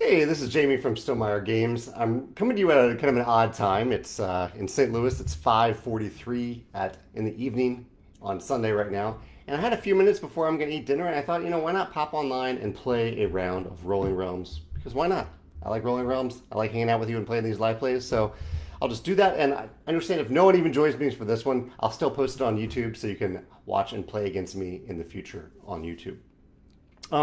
Hey, this is Jamie from Stegmaier Games. I'm coming to you at a kind of an odd time. It's in St. Louis. It's 5:43 in the evening on Sunday right now, and I had a few minutes before I'm going to eat dinner, and I thought, why not pop online and play a round of Rolling Realms? Because why not? I like Rolling Realms. I like hanging out with you and playing these live plays. So I'll just do that. And I understand if no one even joins me for this one, I'll still post it on YouTube so you can watch and play against me in the future on YouTube.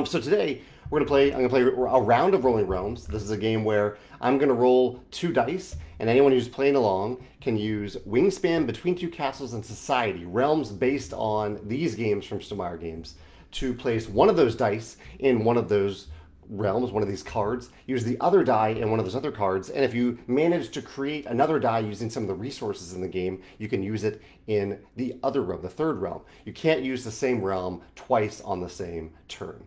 So today we're gonna play. I'm gonna play a round of Rolling Realms. This is a game where I'm gonna roll two dice, and anyone who's playing along can use Wingspan, Between Two Castles, and Society, realms based on these games from Stegmaier Games, to place one of those dice in one of those realms, one of these cards, use the other die in one of those other cards, and if you manage to create another die using some of the resources in the game, you can use it in the other realm, the third realm. You can't use the same realm twice on the same turn.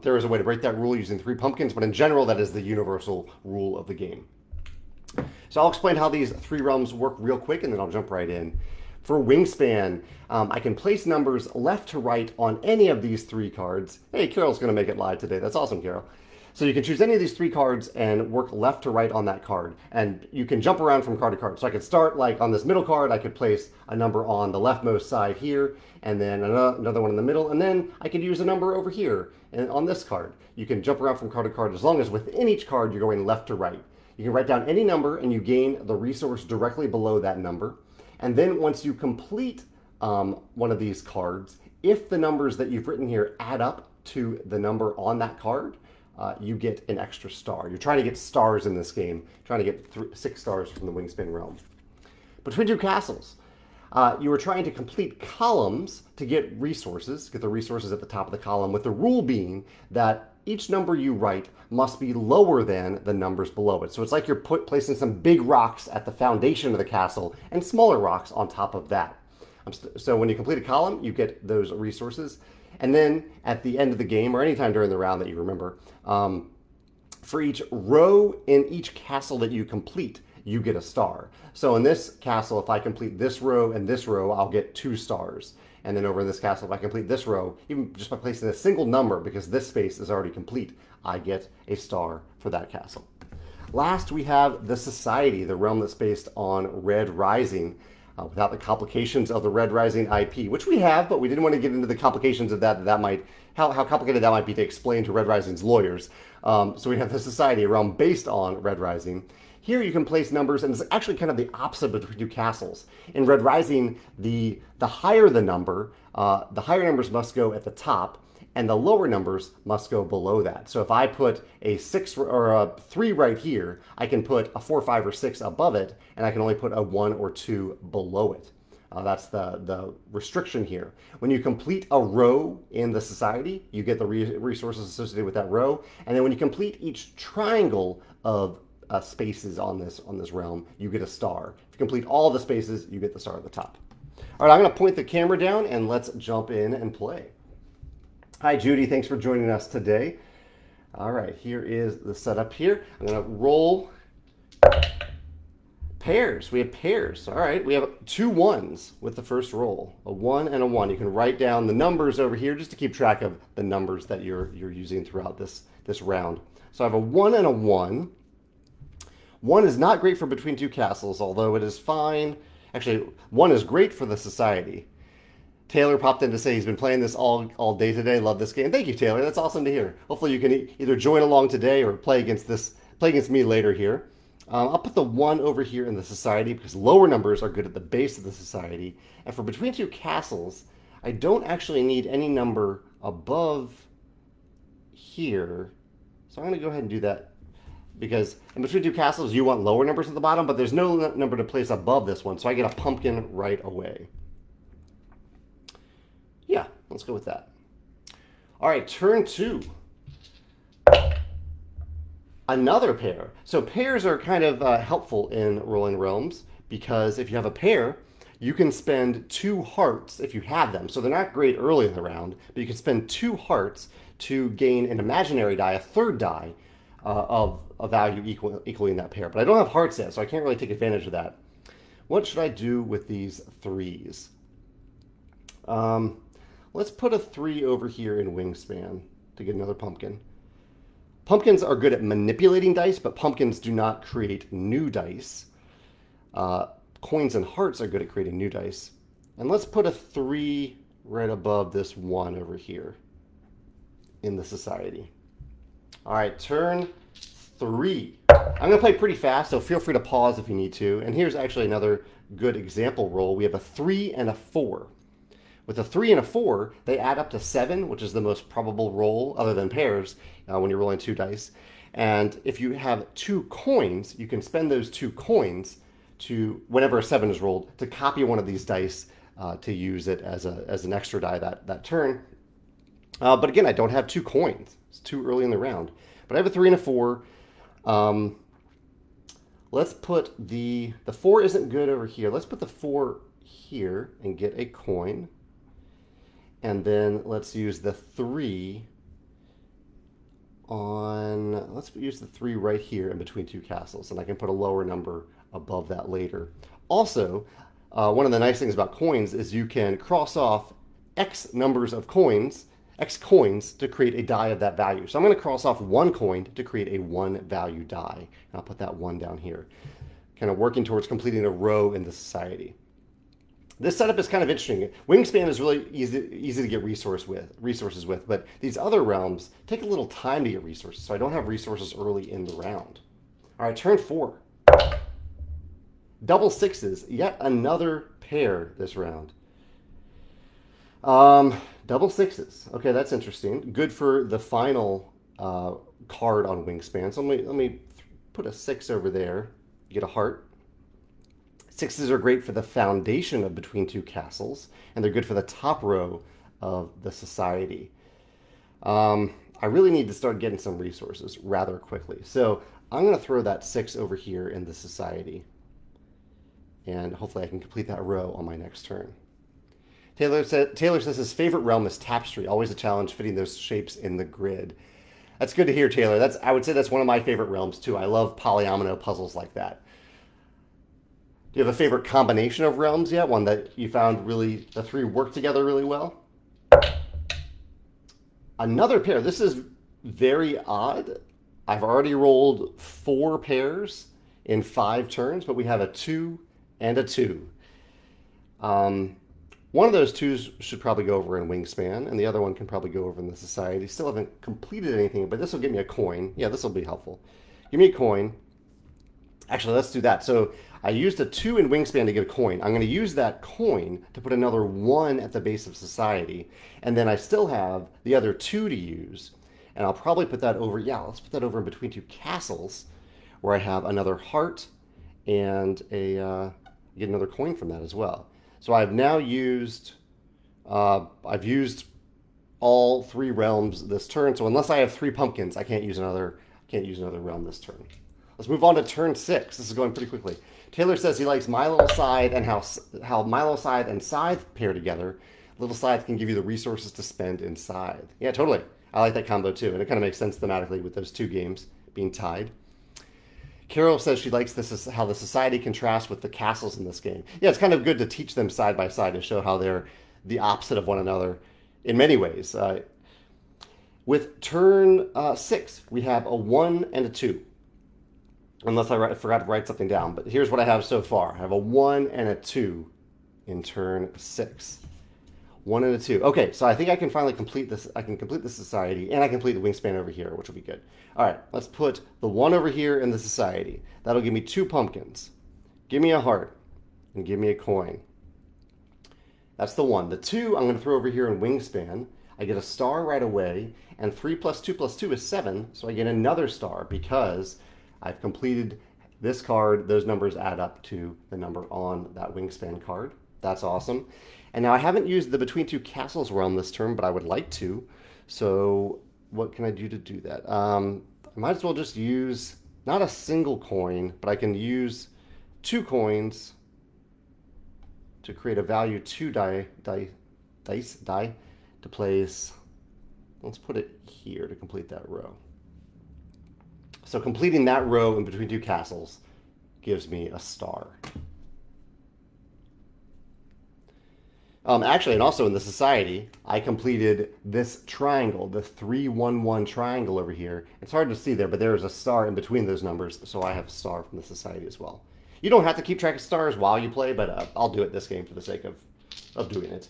There is a way to break that rule using 3 pumpkins, but in general, that is the universal rule of the game. So I'll explain how these 3 realms work real quick, and then I'll jump right in. For Wingspan, I can place numbers left to right on any of these 3 cards. Hey, Carol's going to make it live today. That's awesome, Carol. So you can choose any of these 3 cards and work left to right on that card. And you can jump around from card to card. So I could start like on this middle card, I could place a number on the leftmost side here, and then another one in the middle, and then I could use a number over here and on this card. You can jump around from card to card as long as within each card you're going left to right. You can write down any number and you gain the resource directly below that number. And then once you complete one of these cards, if the numbers that you've written here add up to the number on that card, you get an extra star. You're trying to get stars in this game, trying to get 6 stars from the Wingspan realm. Between Two Castles, you are trying to complete columns to get resources, get the resources at the top of the column, with the rule being that each number you write must be lower than the numbers below it. So it's like you're placing some big rocks at the foundation of the castle and smaller rocks on top of that. So when you complete a column, you get those resources. And then at the end of the game, or anytime during the round that you remember, for each row in each castle that you complete, you get a star. So in this castle, if I complete this row and this row, I'll get 2 stars. And then over in this castle, if I complete this row, even just by placing a single number, because this space is already complete, I get a star for that castle. Last, we have the Society, the realm that's based on Red Rising, without the complications of the Red Rising IP, which we have, but we didn't want to get into the complications of how complicated that might be to explain to Red Rising's lawyers. So we have the Society, a realm based on Red Rising. Here you can place numbers, and it's actually kind of the opposite between two castles. In Red Rising, the higher the number, the higher numbers must go at the top, and the lower numbers must go below that. So if I put a 6 or a 3 right here, I can put a 4, 5, or 6 above it, and I can only put a 1 or 2 below it. That's the restriction here. When you complete a row in the Society, you get the resources associated with that row, and then when you complete each triangle of spaces on this realm, you get a star. If you complete all the spaces, you get the star at the top. All right, I'm going to point the camera down and let's jump in and play. Hi, Judy. Thanks for joining us today. All right, here is the setup here. I'm going to roll pairs. We have pairs. All right, we have 2 1s with the first roll, a 1 and a 1. You can write down the numbers over here just to keep track of the numbers that you're using throughout this round. So I have a 1 and a 1. 1 is not great for Between Two Castles, although it is fine. Actually, 1 is great for the Society. Taylor popped in to say he's been playing this all day today. Love this game. Thank you, Taylor. That's awesome to hear. Hopefully you can either join along today or play against me later here. I'll put the 1 over here in the Society because lower numbers are good at the base of the Society. And for Between Two Castles, I don't actually need any number above here. So I'm going to go ahead and do that. Because in Between Two Castles, you want lower numbers at the bottom, but there's no number to place above this one, so I get a pumpkin right away. Yeah, let's go with that. All right, turn 2. Another pair. So pairs are kind of helpful in Rolling Realms, because if you have a pair, you can spend 2 hearts if you have them. So they're not great early in the round, but you can spend 2 hearts to gain an imaginary die, a third die, of a value equaling that pair. But I don't have hearts yet, so I can't really take advantage of that. What should I do with these 3s? Let's put a 3 over here in Wingspan to get another pumpkin. Pumpkins are good at manipulating dice, but pumpkins do not create new dice. Coins and hearts are good at creating new dice. And let's put a 3 right above this 1 over here in the society. All right, turn 3. I'm going to play pretty fast, so feel free to pause if you need to. And here's actually another good example roll. We have a 3 and a 4. With a 3 and a 4, they add up to 7, which is the most probable roll, other than pairs, when you're rolling 2 dice. And if you have 2 coins, you can spend those 2 coins to, whenever a 7 is rolled, to copy one of these dice to use it as an extra die that turn. But again, I don't have 2 coins. It's too early in the round. But I have a 3 and a 4. Let's put the 4 isn't good over here. Let's put the 4 here and get a coin. And then let's use the 3 on, let's use the 3 right here in between 2 castles. And I can put a lower number above that later. Also, one of the nice things about coins is you can cross off X numbers of coins, X coins, to create a die of that value. So I'm going to cross off 1 coin to create a 1 value die. And I'll put that 1 down here. Kind of working towards completing a row in the society. This setup is kind of interesting. Wingspan is really easy to get resources with, but these other realms take a little time to get resources, so I don't have resources early in the round. All right, turn 4. Double 6s, yet another pair this round. Double 6s. Okay, that's interesting. Good for the final card on Wingspan. So let me put a 6 over there. Get a heart. 6s are great for the foundation of between 2 castles, and they're good for the top row of the society. I really need to start getting some resources rather quickly. So I'm going to throw that 6 over here in the society, and hopefully I can complete that row on my next turn. Taylor says his favorite realm is tapestry, always a challenge fitting those shapes in the grid. That's good to hear, Taylor. I would say that's one of my favorite realms too. I love polyomino puzzles like that. Do you have a favorite combination of realms yet? One that you found really, the 3 work together really well? Another pair. This is very odd. I've already rolled 4 pairs in 5 turns, but we have a 2 and a 2. One of those 2s should probably go over in Wingspan, and the other one can probably go over in the Society. Still haven't completed anything, but this will give me a coin. Yeah, this will be helpful. Give me a coin. Actually, let's do that. So I used a 2 in Wingspan to get a coin. I'm going to use that coin to put another 1 at the base of Society. And then I still have the other 2 to use. And I'll probably put that over, yeah, let's put that over in between 2 castles where I have another heart and get another coin from that as well. So I've now used, I've used all 3 realms this turn. So unless I have 3 pumpkins, I can't use another realm this turn. Let's move on to turn 6. This is going pretty quickly. Taylor says he likes My Little Scythe and how My Little Scythe and Scythe pair together. Little Scythe can give you the resources to spend in Scythe. Yeah, totally. I like that combo too, and it kind of makes sense thematically with those 2 games being tied. Carol says she likes this, how the Society contrasts with the castles in this game. Yeah, it's kind of good to teach them side by side to show how they're the opposite of one another in many ways. With turn 6, we have a 1 and a 2. Unless I forgot to write something down. But here's what I have so far. I have a 1 and a 2 in turn 6. 1 and a 2. Okay, so I think I can finally complete this. I can complete the Society, and I can complete the Wingspan over here, which will be good. All right, let's put the 1 over here in the Society. That'll give me 2 pumpkins. Give me a heart, and give me a coin. That's the 1. The 2 I'm going to throw over here in Wingspan. I get a star right away, and 3 plus 2 plus 2 is 7, so I get another star because I've completed this card. Those numbers add up to the number on that Wingspan card. That's awesome. And now I haven't used the Between Two Castles realm this turn, but I would like to. So what can I do to do that? I might as well just use not a single coin, but I can use 2 coins to create a value 2 die to place. Let's put it here to complete that row. So completing that row in between 2 castles gives me a star. Actually, and also in the society, I completed this triangle, the 3-1-1 triangle over here. It's hard to see there, but there is a star in between those numbers, so I have a star from the society as well. You don't have to keep track of stars while you play, but I'll do it this game for the sake of doing it.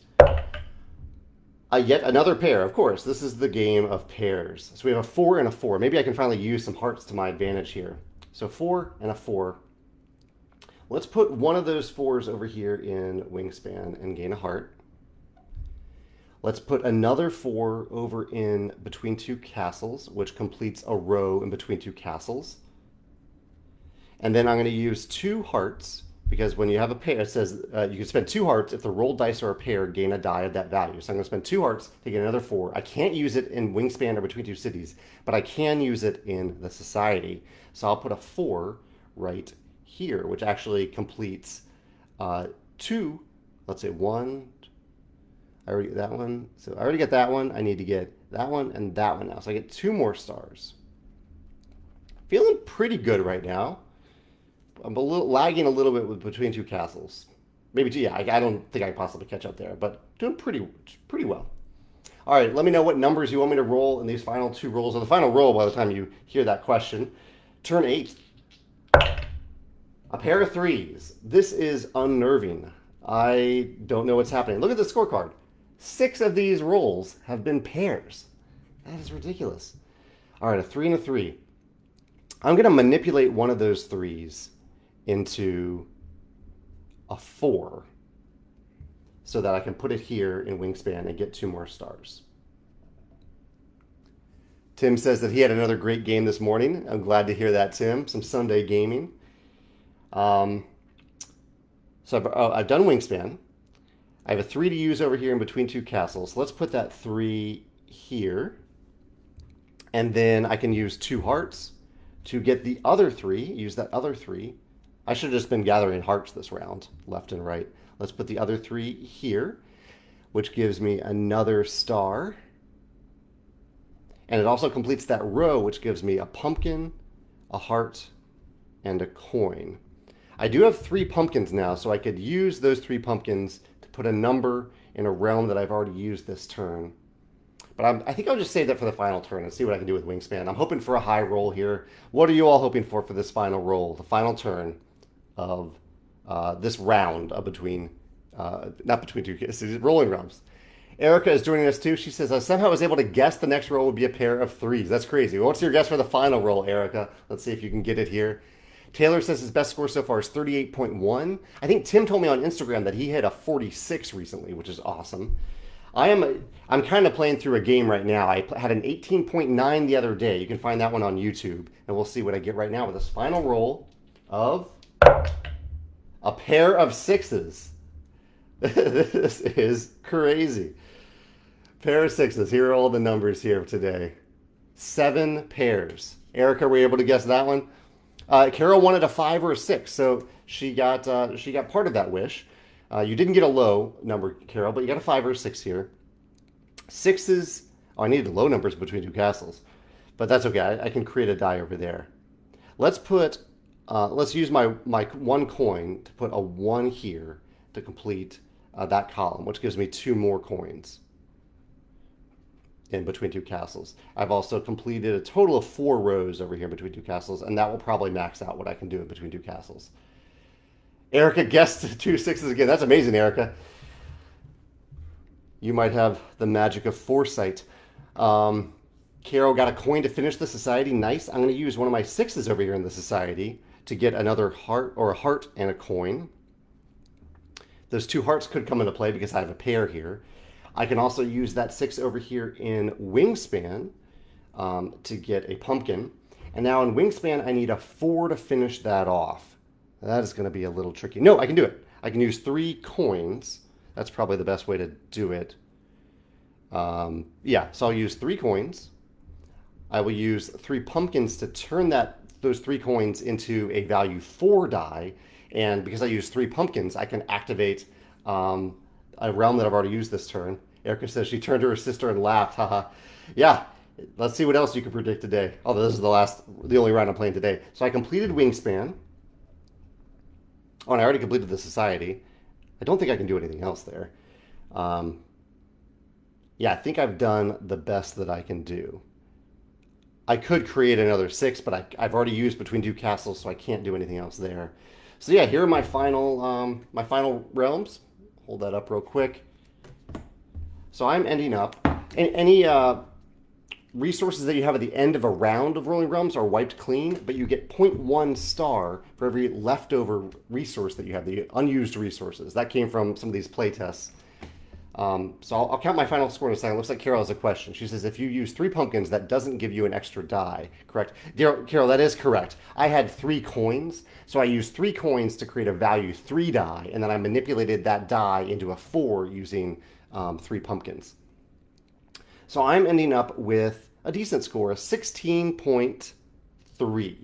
Yet another pair, of course. This is the game of pairs. So we have a 4 and a 4. Maybe I can finally use some hearts to my advantage here. So 4 and a 4. Let's put one of those 4s over here in Wingspan and gain a heart. Let's put another 4 over in Between Two Castles, which completes a row in Between Two Castles. And then I'm going to use 2 hearts, because when you have a pair, it says you can spend 2 hearts if the rolled dice are a pair, gain a die of that value. So I'm going to spend 2 hearts to get another 4. I can't use it in Wingspan or Between Two Cities, but I can use it in the society. So I'll put a 4 right here, which actually completes 2, let's say 1, I already get that one, so I already get that one, I need to get that one and that one now, so I get 2 more stars. Feeling pretty good right now. I'm lagging a little bit with Between Two Castles. Maybe 2, yeah, I don't think I can possibly catch up there, but doing pretty well. All right, let me know what numbers you want me to roll in these final 2 rolls, or the final roll by the time you hear that question. Turn 8. A pair of 3s. This is unnerving. I don't know what's happening. Look at the scorecard. 6 of these rolls have been pairs. That is ridiculous. All right, a 3 and a 3. I'm going to manipulate one of those 3s into a 4 so that I can put it here in Wingspan and get 2 more stars. Tim says that he had another great game this morning. I'm glad to hear that, Tim. Some Sunday gaming. So I've done Wingspan. I have a 3 to use over here in Between Two Castles. So let's put that 3 here. And then I can use 2 hearts to get the other 3, use that other 3. I should have just been gathering hearts this round, left and right. Let's put the other 3 here, which gives me another star. And it also completes that row, which gives me a pumpkin, a heart, and a coin. I do have 3 pumpkins now, so I could use those 3 pumpkins to put a number in a realm that I've already used this turn. But I think I'll just save that for the final turn and see what I can do with Wingspan. I'm hoping for a high roll here. What are you all hoping for this final roll, the final turn of this round of not Between Two Castles, rolling realms? Erica is joining us too. She says, I somehow was able to guess the next roll would be a pair of 3s. That's crazy. What's your guess for the final roll, Erica? Let's see if you can get it here. Taylor says his best score so far is 38.1. I think Tim told me on Instagram that he hit a 46 recently, which is awesome. I'm kind of playing through a game right now. I had an 18.9 the other day. You can find that one on YouTube, and we'll see what I get right now with this final roll of a pair of 6s. This is crazy. Pair of 6s. Here are all the numbers here today. 7 pairs. Erica, were you able to guess that one? Carol wanted a 5 or a 6, so she got part of that wish. You didn't get a low number, Carol, but you got a 5 or a 6 here. 6s. Oh, I needed low numbers Between Two Castles, but that's okay. I can create a die over there. Let's put. Let's use my 1 coin to put a 1 here to complete that column, which gives me 2 more coins in Between Two Castles. I've also completed a total of 4 rows over here in Between Two Castles, and that will probably max out what I can do in Between Two Castles. Erica guessed 2 6s again. That's amazing, Erica. You might have the magic of foresight. Carol got a coin to finish the society. Nice. I'm going to use one of my 6s over here in the society to get another heart, or a heart and a coin. Those 2 hearts could come into play because I have a pair here. I can also use that 6 over here in Wingspan to get a pumpkin. And now in Wingspan, I need a 4 to finish that off. That is going to be a little tricky. No, I can do it. I can use 3 coins. That's probably the best way to do it. Yeah, so I'll use 3 coins. I will use 3 pumpkins to turn those 3 coins into a value 4 die. And because I use 3 pumpkins, I can activate a realm that I've already used this turn. Erica says she turned to her sister and laughed. Haha. Yeah, let's see what else you can predict today. Oh, this is the only round I'm playing today. So I completed Wingspan. Oh, and I already completed the society. I don't think I can do anything else there. Yeah, I think I've done the best that I can do. I could create another 6, but I've already used between 2 castles, so I can't do anything else there. So yeah, here are my final realms. Hold that up real quick. So I'm ending up, any resources that you have at the end of a round of Rolling Realms are wiped clean, but you get 0.1 star for every leftover resource that you have, the unused resources. That came from some of these play tests. So I'll count my final score in a second. Looks like Carol has a question. She says, if you use 3 pumpkins, that doesn't give you an extra die, correct? Carol, that is correct. I had 3 coins, so I used 3 coins to create a value 3 die, and then I manipulated that die into a 4 using 3 pumpkins. So I'm ending up with a decent score, a 16.3.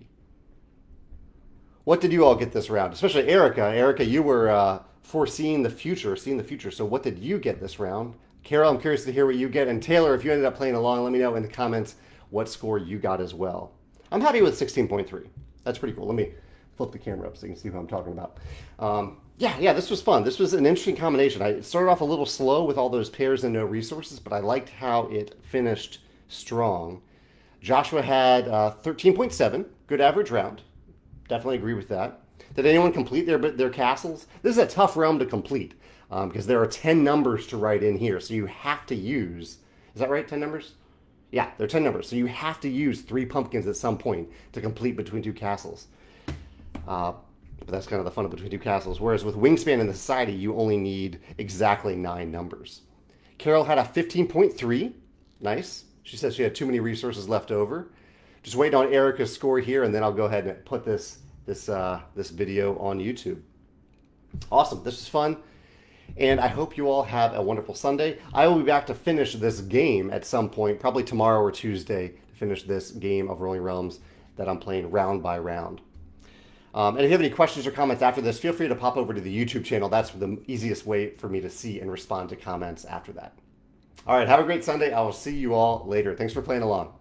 What did you all get this round? Especially Erica. Erica, you were foreseeing the future, seeing the future. So what did you get this round? Carol, I'm curious to hear what you get. And Taylor, if you ended up playing along, let me know in the comments what score you got as well. I'm happy with 16.3. That's pretty cool. Let me flip the camera up so you can see who I'm talking about. Yeah, this was fun. This was an interesting combination. I started off a little slow with all those pairs and no resources, but I liked how it finished strong. Joshua had 13.7, good average round. Definitely agree with that. Did anyone complete their castles? This is a tough realm to complete because there are 10 numbers to write in here. So you have to use, is that right, 10 numbers? Yeah, there are 10 numbers. So you have to use 3 pumpkins at some point to complete between 2 castles. But that's kind of the fun of between 2 castles. Whereas with Wingspan and the Society, you only need exactly 9 numbers. Carol had a 15.3. Nice. She says she had too many resources left over. Just waiting on Erica's score here, and then I'll go ahead and put this video on YouTube. Awesome. This was fun. And I hope you all have a wonderful Sunday. I will be back to finish this game at some point, probably tomorrow or Tuesday, to finish this game of Rolling Realms that I'm playing round by round. And if you have any questions or comments after this, feel free to pop over to the YouTube channel. That's the easiest way for me to see and respond to comments after that. All right, have a great Sunday. I will see you all later. Thanks for playing along.